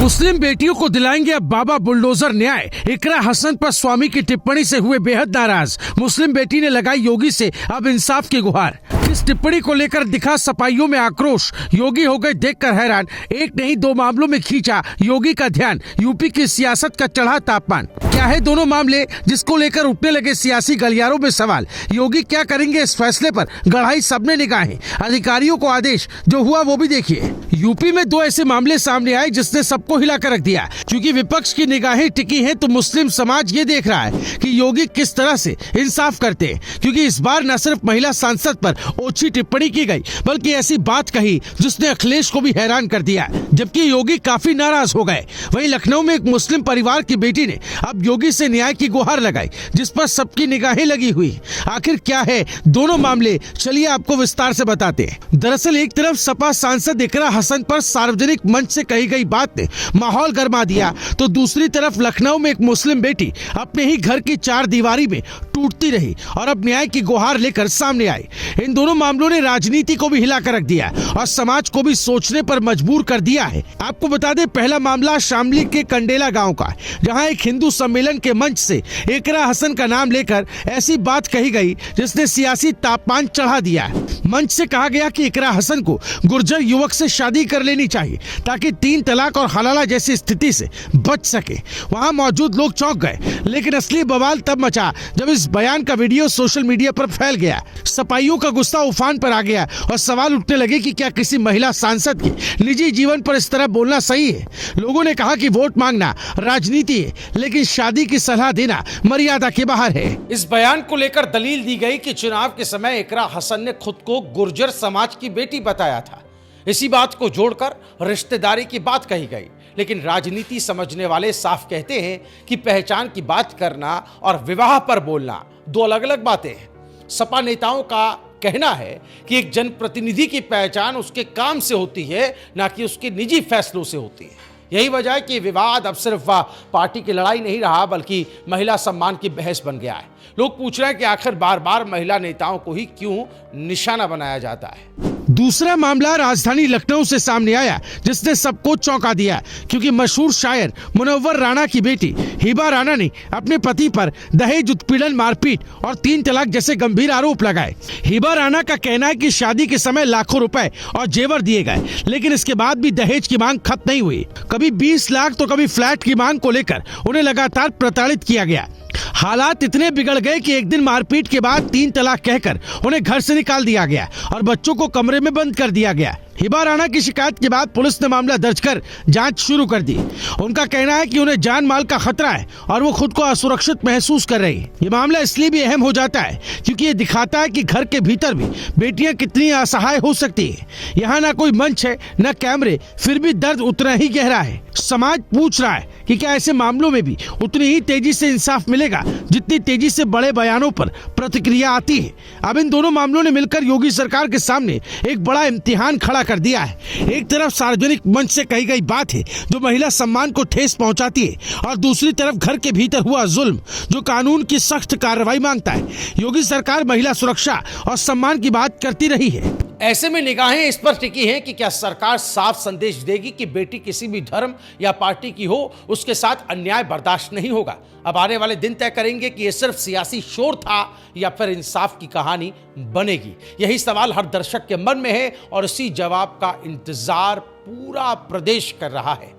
मुस्लिम बेटियों को दिलाएंगे अब बाबा बुलडोजर न्याय। इकरा हसन पर स्वामी की टिप्पणी से हुए बेहद नाराज। मुस्लिम बेटी ने लगाई योगी से अब इंसाफ की गुहार। इस टिप्पणी को लेकर दिखा सपाइयों में आक्रोश। योगी हो गए देखकर हैरान। एक नहीं दो मामलों में खींचा योगी का ध्यान। यूपी की सियासत का चढ़ा तापमान। क्या है दोनों मामले जिसको लेकर उठने लगे सियासी गलियारों में सवाल। योगी क्या करेंगे इस फैसले पर गढ़ाई सबने निगाहें। अधिकारियों को आदेश, जो हुआ वो भी देखिए। यूपी में दो ऐसे मामले सामने आए जिसने सबको हिला कर रख दिया। क्योंकि विपक्ष की निगाहें टिकी हैं तो मुस्लिम समाज ये देख रहा है कि योगी किस तरह से इंसाफ करते हैं। क्योंकि इस बार न सिर्फ महिला सांसद पर ओछी टिप्पणी की गई बल्कि ऐसी बात कही जिसने अखिलेश को भी हैरान कर दिया, जबकि योगी काफी नाराज हो गए। वहीं लखनऊ में एक मुस्लिम परिवार की बेटी ने अब योगी से न्याय की गुहार लगाई, जिस पर सबकी निगाहें लगी हुई। आखिर क्या है दोनों मामले, चलिए आपको विस्तार से बताते हैं। दरअसल एक तरफ सपा सांसद इकरा हसन पर सार्वजनिक मंच से कही गई बात ने माहौल गर्मा दिया, तो दूसरी तरफ लखनऊ में एक मुस्लिम बेटी अपने ही घर की चार दीवारी में टूटती रही और अब न्याय की गुहार लेकर सामने आई। इन दोनों मामलों ने राजनीति को भी हिला कर रख दिया और समाज को भी सोचने पर मजबूर कर दिया है। आपको बता दें, पहला मामला शामली के कंडेला गांव का, जहां एक हिंदू सम्मेलन के मंच से इकरा हसन का नाम लेकर ऐसी बात कही गई जिसने सियासी तापमान चढ़ा दिया। मंच से कहा गया कि इकरा हसन को गुर्जर युवक से शादी कर लेनी चाहिए ताकि 3 तलाक और हलाला जैसी स्थिति से बच सके। वहां मौजूद लोग चौंक गए, लेकिन असली बवाल तब मचा जब इस बयान का वीडियो सोशल मीडिया पर फैल गया। सपाइयों का गुस्सा उफान पर आ गया और सवाल उठने लगे कि क्या किसी महिला सांसद के निजी जीवन पर इस तरह बोलना सही है। लोगों ने कहा कि वोट मांगना राजनीति है, लेकिन शादी की सलाह देना मर्यादा के बाहर है। इस बयान को लेकर दलील दी गई कि चुनाव के समय इकरा हसन ने खुद को गुर्जर समाज की बेटी बताया था। इसी बात को जोड़कर रिश्तेदारी की बात कही गई, लेकिन राजनीति समझने वाले साफ कहते हैं कि पहचान की बात करना और विवाह पर बोलना दो अलग अलग बातें हैं। सपा नेताओं का कहना है कि एक जनप्रतिनिधि की पहचान उसके काम से होती है, ना कि उसके निजी फैसलों से होती है। यही वजह है कि विवाद अब सिर्फ पार्टी की लड़ाई नहीं रहा, बल्कि महिला सम्मान की बहस बन गया है। लोग पूछ रहे हैं कि आखिर बार बार महिला नेताओं को ही क्यों निशाना बनाया जाता है। दूसरा मामला राजधानी लखनऊ से सामने आया जिसने सबको चौंका दिया, क्योंकि मशहूर शायर मुनव्वर राणा की बेटी हिबा राणा ने अपने पति पर दहेज उत्पीड़न, मारपीट और 3 तलाक जैसे गंभीर आरोप लगाए। हिबा राणा का कहना है कि शादी के समय लाखों रुपए और जेवर दिए गए, लेकिन इसके बाद भी दहेज की मांग खत्म नहीं हुई। कभी 20 लाख तो कभी फ्लैट की मांग को लेकर उन्हें लगातार प्रताड़ित किया गया। हालात इतने बिगड़ गए कि एक दिन मारपीट के बाद 3 तलाक कहकर उन्हें घर से निकाल दिया गया और बच्चों को कमरे में बंद कर दिया गया। हिबा राणा की शिकायत के बाद पुलिस ने मामला दर्ज कर जांच शुरू कर दी। उनका कहना है कि उन्हें जान माल का खतरा है और वो खुद को असुरक्षित महसूस कर रही है। ये मामला इसलिए भी अहम हो जाता है क्योंकि ये दिखाता है कि घर के भीतर भी बेटियां कितनी असहाय हो सकती है। यहाँ ना कोई मंच है न कैमरे, फिर भी दर्द उतना ही गहरा है। समाज पूछ रहा है कि क्या ऐसे मामलों में भी उतनी ही तेजी से इंसाफ मिलेगा जितनी तेजी से बड़े बयानों पर प्रतिक्रिया आती है। अब इन दोनों मामलों ने मिलकर योगी सरकार के सामने एक बड़ा इम्तिहान खड़ा कर दिया है। एक तरफ सार्वजनिक मंच से कही गई बात है जो महिला सम्मान को ठेस पहुंचाती है, और दूसरी तरफ घर के भीतर हुआ जुल्म जो कानून की सख्त कार्रवाई मांगता है। योगी सरकार महिला सुरक्षा और सम्मान की बात करती रही है। ऐसे में निगाहें इस पर टिकी हैं कि क्या सरकार साफ संदेश देगी कि बेटी किसी भी धर्म या पार्टी की हो, उसके साथ अन्याय बर्दाश्त नहीं होगा। अब आने वाले दिन तय करेंगे कि यह सिर्फ सियासी शोर था या फिर इंसाफ की कहानी बनेगी। यही सवाल हर दर्शक के मन में है और इसी जवाब का इंतजार पूरा प्रदेश कर रहा है।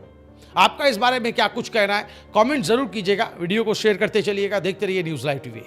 आपका इस बारे में क्या कुछ कहना है, कमेंट जरूर कीजिएगा। वीडियो को शेयर करते चलिएगा। देखते रहिए न्यूज़ लाइव टीवी।